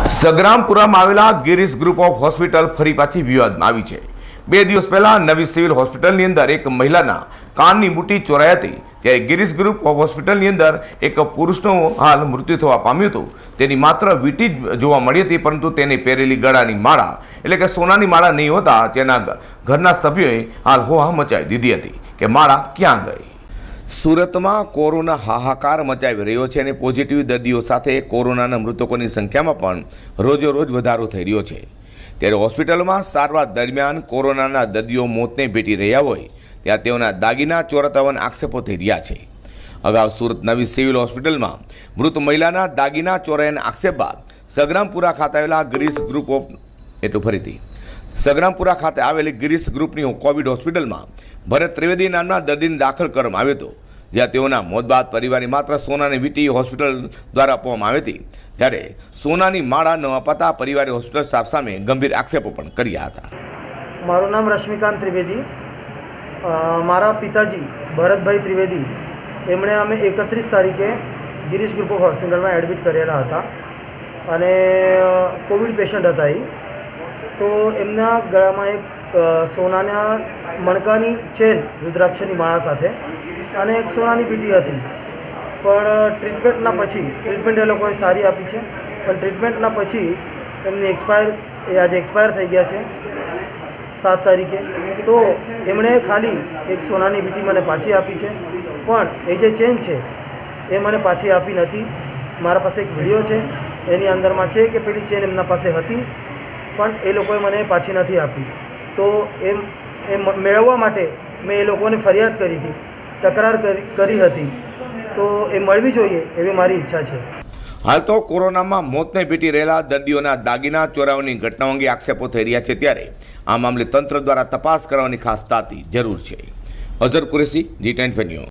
સગ્રામપુરામાં આવેલા Girish group of hospital ફરી પાછી વિવાદમાં આવી છે। 2 દિવસ પહેલા નવી સિવિલ હોસ્પિટલની અંદર એક મહિલાના કાનની બુટ્ટી ચોરાઈ હતી, ત્યારે ગિરીશ ગ્રુપ ઓફ હોસ્પિટલની અંદર એક પુરુષનું હાલ મૃત્યુ થવા પામ્યું હતું। તેની માત્ર વીંટી જ જોવા મળી હતી, પરંતુ તેને પહેરેલી ગળાની માળા એટલે કે સોનાની માળા નહીં હોતા તેના ઘરના સભ્યોએ હાલ હોહા મચાવી દીધી હતી કે માળા ક્યાં ગઈ। સુરતમાં કોરોના હાહાકાર મચાવી રહ્યો છે અને પોઝિટિવ દર્દીઓ સાથે કોરોનાના મૃતકોની સંખ્યામાં પણ રોજેરોજ વધારો થઈ રહ્યો છે। ત્યારે હોસ્પિટલમાં સારવાર દરમિયાન કોરોનાના દર્દીઓ મોતને ભેટી રહ્યા હોય ત્યાં તેઓના દાગીના ચોરાતાના આક્ષેપો થઈ રહ્યા છે। અગાઉ સુરત નવી સિવિલ હોસ્પિટલમાં મૃત મહિલાના દાગીના ચોરાયાના આક્ષેપ બાદ સગ્રામપુરા ખાતે આવેલા ગિરીશ ગ્રુપ ઓફ સગ્રામપુરા ખાતે આવેલી ગિરીશ ગ્રુપની કોવિડ હોસ્પિટલમાં ભરત ત્રિવેદી નામના દર્દીને દાખલ કરવામાં આવ્યો હતો, જ્યાં તેઓના મોત બાદ પરિવારની માત્ર સોનાની વીંટી હોસ્પિટલ દ્વારા આપવામાં આવી હતી। ત્યારે સોનાની માળા ન અપાતા પરિવારે હોસ્પિટલ સ્ટાફ સામે ગંભીર આક્ષેપો પણ કર્યા હતા। મારું નામ રશ્મિકાંત ત્રિવેદી, મારા પિતાજી ભરતભાઈ ત્રિવેદી એમણે અમે 31 તારીખે ગિરીશ ગ્રુપ ઓફ હોસ્પિટલમાં એડમિટ કરેલા હતા અને કોવિડ પેશન્ટ હતા તો એમના ગળામાં એક સોનાના મણકાની ચેન રુદ્રાક્ષની માળા સાથે અને એક સોનાની વીંટી હતી, પણ ટ્રીટમેન્ટ એ લોકોએ સારી આપી છે, પણ ટ્રીટમેન્ટના પછી એમની આજે એક્સપાયર થઈ ગયા છે 7 તારીખે। તો એમણે ખાલી એક સોનાની વીંટી મને પાછી આપી છે, પણ એ જે ચેન છે એ મને પાછી આપી નથી। મારા પાસે એક વિડીયો છે, એની અંદરમાં છે કે પેલી ચેન એમના પાસે હતી પણ એ લોકોએ મને પાછી નથી આપી। તો એ મેળવવા માટે મેં એ લોકોને ફરિયાદ કરી હતી, તકરાર કરી હતી, તો એ મળવી જોઈએ એવી મારી ઈચ્છા છે। હાલ તો કોરોનામાં મોતને ભેટી રહેલા દર્દીઓના દાગીના ચોરાવાની ઘટનાઓ અંગે આક્ષેપો થઈ રહ્યા છે, ત્યારે આ મામલે તંત્ર દ્વારા તપાસ કરવાની ખાસ તાતી જરૂર છે। Azhar Qureshi, G10 news.